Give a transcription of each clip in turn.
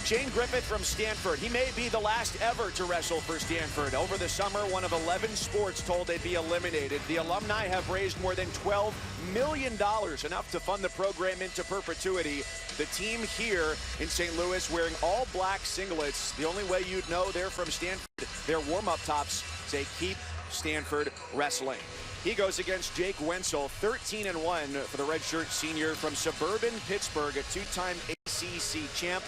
Shane Griffith from Stanford. He may be the last ever to wrestle for Stanford. Over the summer, one of 11 sports told they'd be eliminated. The alumni have raised more than $12 million, enough to fund the program into perpetuity. The team here in St. Louis wearing all black singlets. The only way you'd know they're from Stanford, their warm-up tops say keep Stanford wrestling. He goes against Jake Wentzel, 13-1 for the redshirt senior from suburban Pittsburgh, a two-time ACC champ.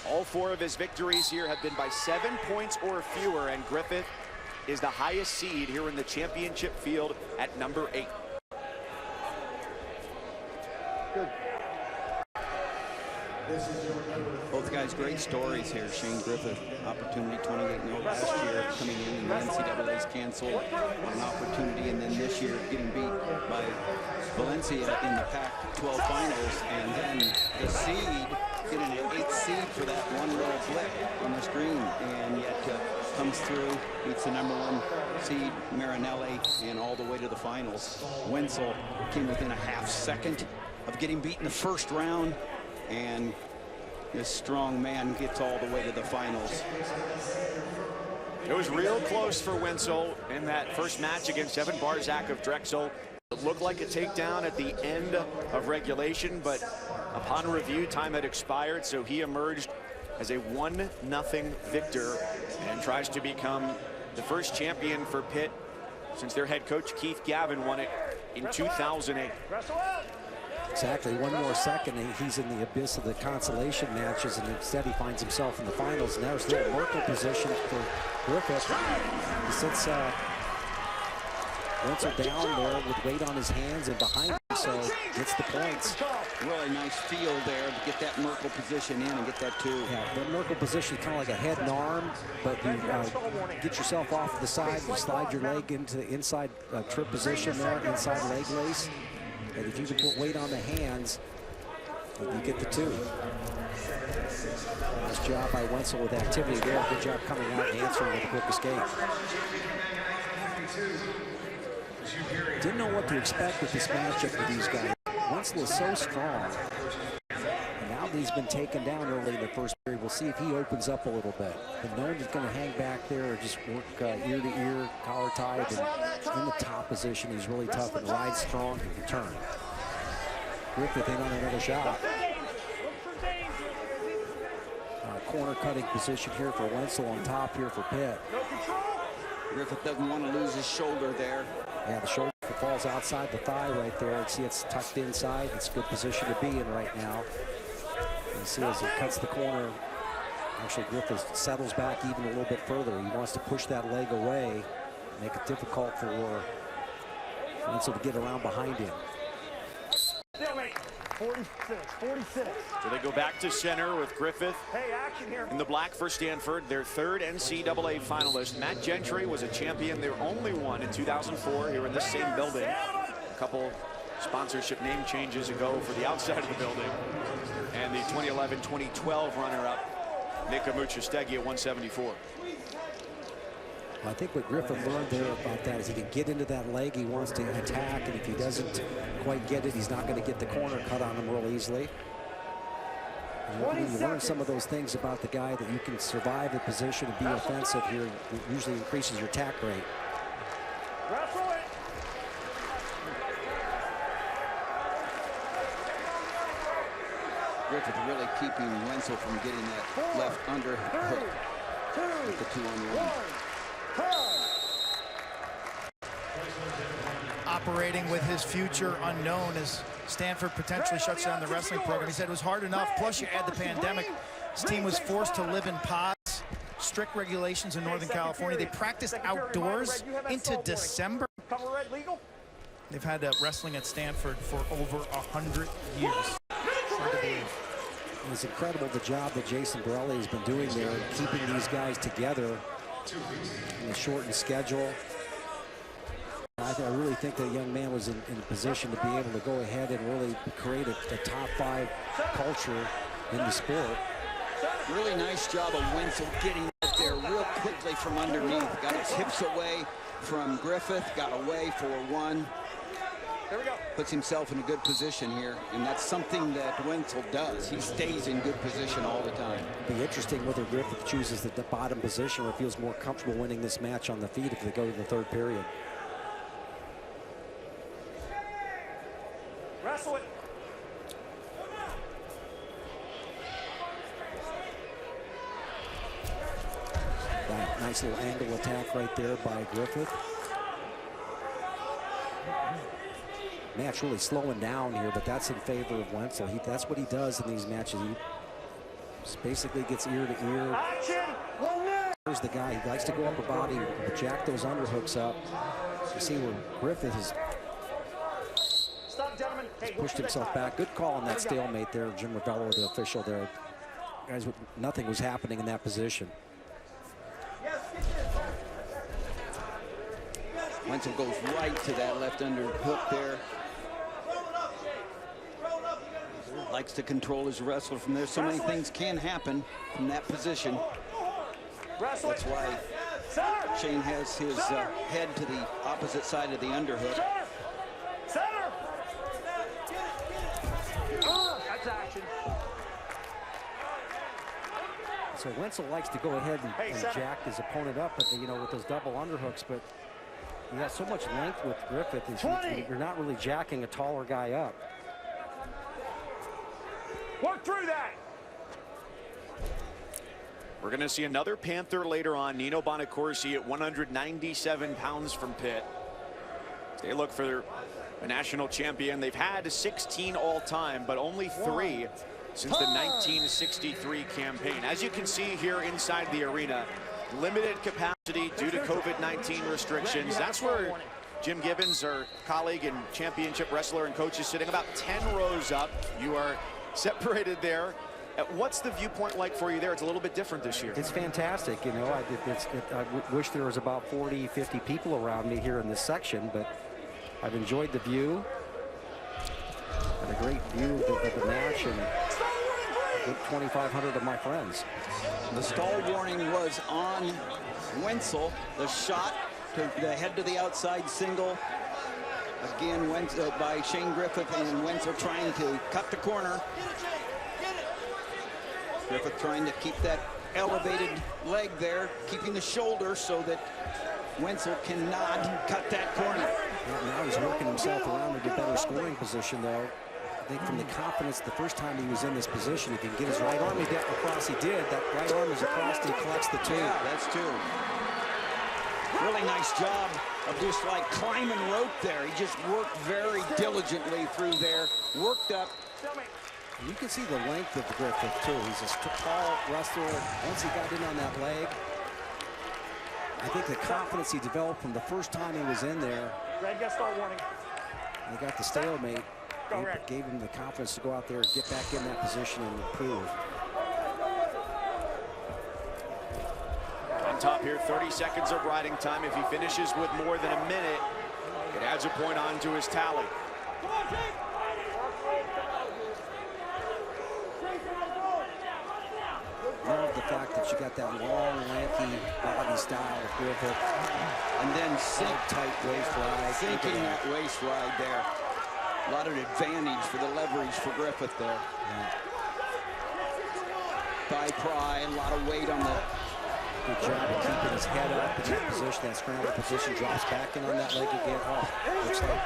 All 4 of his victories here have been by 7 points or fewer, and Griffith is the highest seed here in the championship field at number 8. Good. Both guys great stories here. Shane Griffith, opportunity 28-0 last year, coming in and the NCAA's canceled, an opportunity, and then this year getting beat by Valencia in the Pac-12 finals, and then the seed, getting an 8th seed for that one little blip on the screen, and yet comes through, beats the #1 seed, Marinelli, and all the way to the finals. Wentzel came within a half second of getting beat in the first round, and this strong man gets all the way to the finals. It was real close for Wentzel in that first match against Evan Barzak of Drexel. It looked like a takedown at the end of regulation, but upon review, time had expired, so he emerged as a 1-0 victor and tries to become the first champion for Pitt since their head coach Keith Gavin won it in 2008. Exactly, one more second and he's in the abyss of the consolation matches, and instead he finds himself in the finals. And there's the Merkel position for Griffith. He sits Wentzel down there with weight on his hands and behind him, so gets the points. Really nice feel there to get that Merkel position in and get that 2. Yeah, the Merkel position is kind of like a head and arm, but you get yourself off to the side, you slide your leg into the inside trip position there, inside leg lace. And if you can put weight on the hands, you get the 2. Nice job by Wentzel with activity there. Good job coming out and answering with a quick escape. Didn't know what to expect with this matchup with these guys. Wentzel is so strong. And now that he's been taken down early in the first period, we'll see if he opens up a little bit. But knowing he's going to hang back there or just work ear to ear, collar tied, and in the top position, he's really tough and rides strong and can turn. Griffith in on another shot. Corner cutting position here for Wentzel on top here for Pitt. Griffith doesn't want to lose his shoulder there. Yeah, the shoulder falls outside the thigh right there. You see it's tucked inside. It's a good position to be in right now. You see as he cuts the corner, actually Griffith settles back even a little bit further. He wants to push that leg away, make it difficult for Wentzel to get around behind him. 46. So they go back to center with Griffith in the black for Stanford, their 3rd NCAA finalist. Matt Gentry was a champion, their only one in 2004 here in this same building. A couple sponsorship name changes ago for the outside of the building. And the 2011-2012 runner-up, Nick Amuchastegui at 174. I think what Griffith learned there about that is he can get into that leg he wants to attack, and if he doesn't quite get it, he's not going to get the corner cut on him real easily. And you learn some of those things about the guy that you can survive the position and be offensive here. It usually increases your attack rate. Griffith really keeping Wentzel from getting that left underhook with the 2-on-1. Operating with his future unknown as Stanford potentially shuts down the wrestling program. He said it was hard enough, plus you add the pandemic. His team was forced to live in pods, strict regulations in Northern California. They practiced outdoors into December. They've had wrestling at Stanford for over 100 years. Hard to believe. It's incredible the job that Jason Borelli has been doing there, keeping these guys together in a shortened schedule. I really think that young man was in a position to be able to go ahead and really create a top 5 culture in the sport. Really nice job of Wentzel getting it there real quickly from underneath. Got his hips away from Griffith, got away for 1. puts himself in a good position here, and that's something that Wentzel does. He stays in good position all the time. It'll be interesting whether Griffith chooses the bottom position or feels more comfortable winning this match on the feet if they go to the third period. Wrestle it. That nice little angle attack right there by Griffith. Match really slowing down here, but that's in favor of Wentzel. That's what he does in these matches. He just basically gets ear to ear. Action. 1 minute. Here's the guy. He likes to go upper body, jack those underhooks up. You see where Griffith has Stop, gentlemen. Hey, pushed himself back. Good call on that stalemate there. Jim Ravello, the official there. Guys, nothing was happening in that position. Wentzel goes right to that left underhook there. Likes to control his wrestler from there. So many things can happen from that position. That's why Shane has his head to the opposite side of the underhook. Center. That's action. So Wentzel likes to go ahead and jack his opponent up, you know, with those double underhooks, but you got so much length with Griffith, you're not really jacking a taller guy up. Work through that. We're going to see another Panther later on. Nino Bonacorsi at 197 pounds from Pitt. They look for a national champion. They've had 16 all-time, but only 3 since the 1963 campaign. As you can see here inside the arena, limited capacity due to COVID-19 restrictions. That's where Jim Gibbons, our colleague and championship wrestler and coach, is sitting about 10 rows up. You are separated there. What's the viewpoint like for you there? It's a little bit different this year. It's fantastic, you know. I wish there was about 40, 50 people around me here in this section, but I've enjoyed the view. Had a great view of the match and with 2,500 of my friends. The stall warning was on Wentzel. The shot to the head to the outside single. Again, by Shane Griffith, and Wentzel trying to cut the corner. Griffith trying to keep that elevated leg there, keeping the shoulder so that Wentzel cannot cut that corner. Yeah, now he's working himself around to get better scoring position, though. I think from the confidence the first time he was in this position, he can get his right arm across. He did. That right arm is across, and he collects the 2. Yeah, that's 2. Really nice job of just like climbing rope there. He just worked very diligently through there, worked up. You can see the length of Griffith, too. He's a tall wrestler. Once he got in on that leg, I think the confidence he developed from the first time he was in there. Red got stall warning. They got the stalemate. Gave him the confidence to go out there and get back in that position and improve. On top here, 30 seconds of riding time. If he finishes with more than a minute, it adds a point on to his tally. Love the fact that you got that long, lanky body style of Griffith. And then tight waist ride. Sinking that waist ride there. A lot of advantage for the leverage for Griffith there. Yeah. Thigh pry, a lot of weight on the... Good job of keeping his head up in that position, that scramble position, drops back in on that leg again. Oh, looks like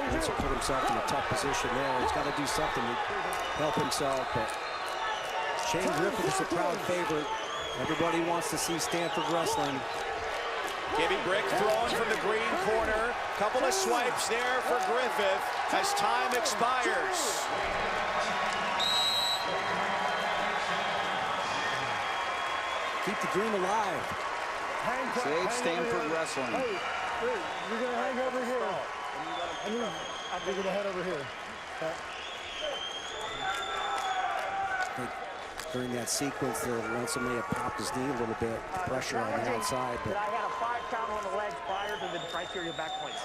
Wentzel put himself in a tough position there. He's got to do something to help himself, but Shane Griffith is a proud favorite. Everybody wants to see Stanford wrestling. Gibby Brick thrown from the green corner. Couple of swipes there for Griffith as time expires. Keep the dream alive. Save Stanford wrestling. Hey, you're going to hang over here. You're going to head over here. During that sequence there, Wentzel may have popped his knee a little bit, pressure on the outside. But I had a 5 count on the legs prior to the criteria back points.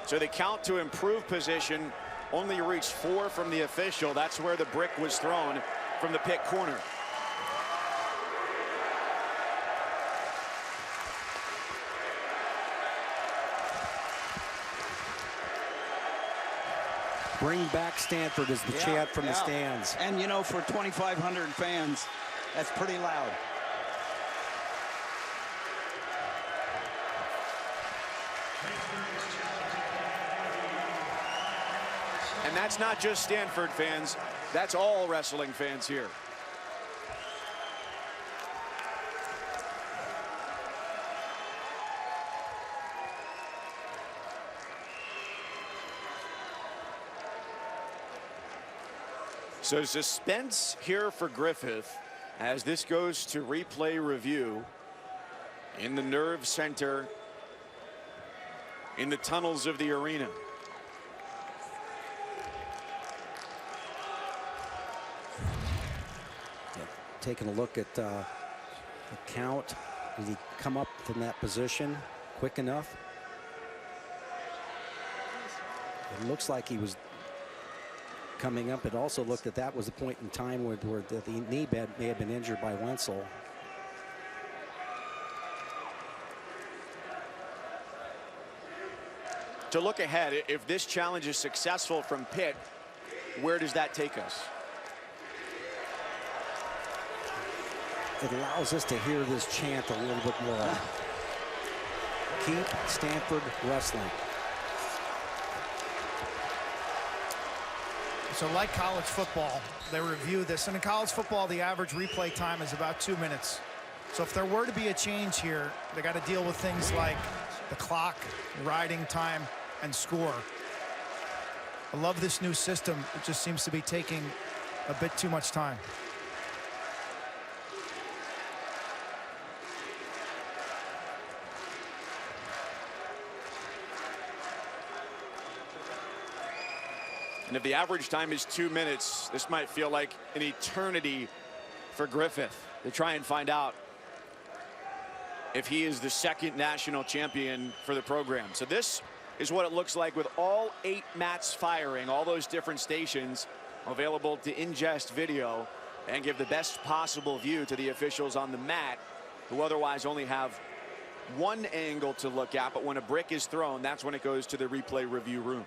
So the count to improve position only reached 4 from the official. That's where the brick was thrown from the pit corner. Bring back Stanford is the chant from the stands. And, you know, for 2,500 fans, that's pretty loud. And that's not just Stanford fans. That's all wrestling fans here. So suspense here for Griffith as this goes to replay review in the nerve center in the tunnels of the arena. Taking a look at the count. Did he come up from that position quick enough? It looks like he was coming up. It also looked at that was the point in time where the knee may have been injured by Wentzel. To look ahead, if this challenge is successful from Pitt, where does that take us? It allows us to hear this chant a little bit more. Keep Stanford wrestling. So like college football, they review this. And in college football, the average replay time is about 2 minutes. So if there were to be a change here, they got to deal with things like the clock, riding time, and score. I love this new system. It just seems to be taking a bit too much time. And if the average time is 2 minutes, this might feel like an eternity for Griffith to try and find out if he is the second national champion for the program. So this is what it looks like with all 8 mats firing, all those different stations available to ingest video and give the best possible view to the officials on the mat, who otherwise only have one angle to look at. But when a brick is thrown, that's when it goes to the replay review room.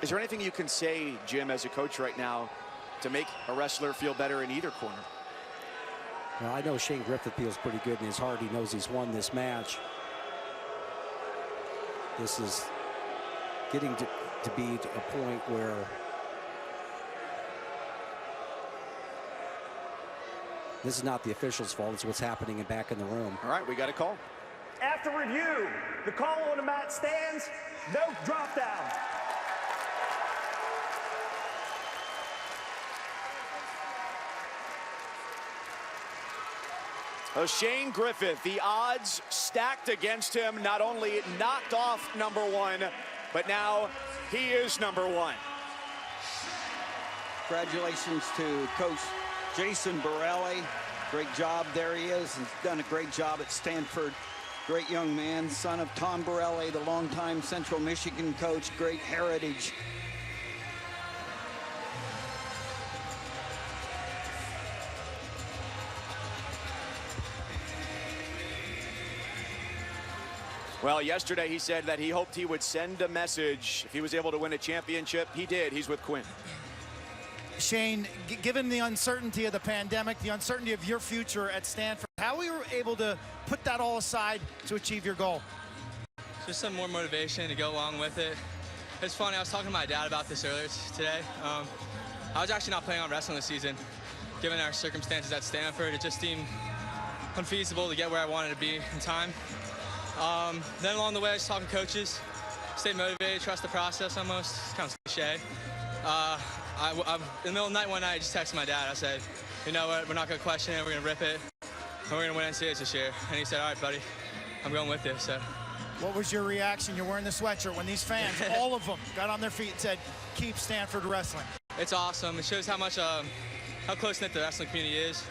Is there anything you can say, Jim, as a coach right now to make a wrestler feel better in either corner? Well, I know Shane Griffith feels pretty good in his heart. He knows he's won this match. This is getting to be to a point where this is not the officials' fault. It's what's happening back in the room. All right, we got a call. After review, the call on the mat stands, no drop down. Shane Griffith, the odds stacked against him, not only knocked off #1, but now he is #1. Congratulations to Coach Jason Borelli. Great job. There he is. He's done a great job at Stanford. Great young man, son of Tom Borelli, the longtime Central Michigan coach. Great heritage. Well, yesterday he said that he hoped he would send a message if he was able to win a championship. He did. He's with Quinn. Shane, given the uncertainty of the pandemic, the uncertainty of your future at Stanford, how were you able to put that all aside to achieve your goal? Just some more motivation to go along with it. It's funny, I was talking to my dad about this earlier today. I was actually not planning on wrestling this season. Given our circumstances at Stanford, it just seemed unfeasible to get where I wanted to be in time. Then along the way, I was talking to coaches, stay motivated, trust the process almost. It's kind of cliche. In the middle of the night one night, I just texted my dad. I said, you know what, we're not going to question it, we're going to rip it, and we're going to win NCAAs this year. And he said, all right, buddy, I'm going with this. So. What was your reaction? You're wearing the sweatshirt when these fans, all of them, got on their feet and said, keep Stanford wrestling. It's awesome. It shows how much, how close-knit the wrestling community is.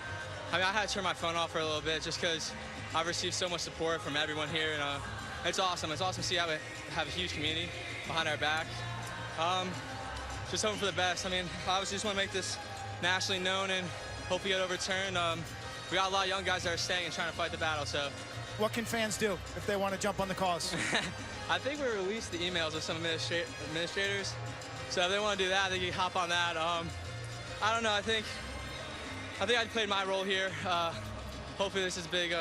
I mean, I had to turn my phone off for a little bit just because I've received so much support from everyone here, and it's awesome. It's awesome to see how we have a huge community behind our back. Just hoping for the best. I mean, obviously just want to make this nationally known and hopefully get overturned. We got a lot of young guys that are staying and trying to fight the battle, so What can fans do if they want to jump on the cause? I think we released the emails of some administrators. So if they want to do that, they can hop on that. I don't know. I think I played my role here. Hopefully this is a big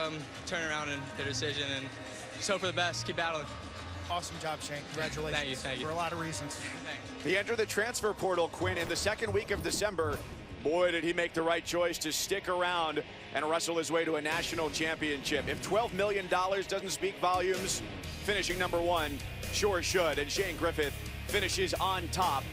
turnaround in their decision, and just hope for the best. Keep battling. Awesome job, Shane. Congratulations. Thank you. For a lot of reasons. He entered the transfer portal, Quinn, in the second week of December. Boy, did he make the right choice to stick around and wrestle his way to a national championship. If $12 million doesn't speak volumes, finishing #1 sure should. And Shane Griffith finishes on top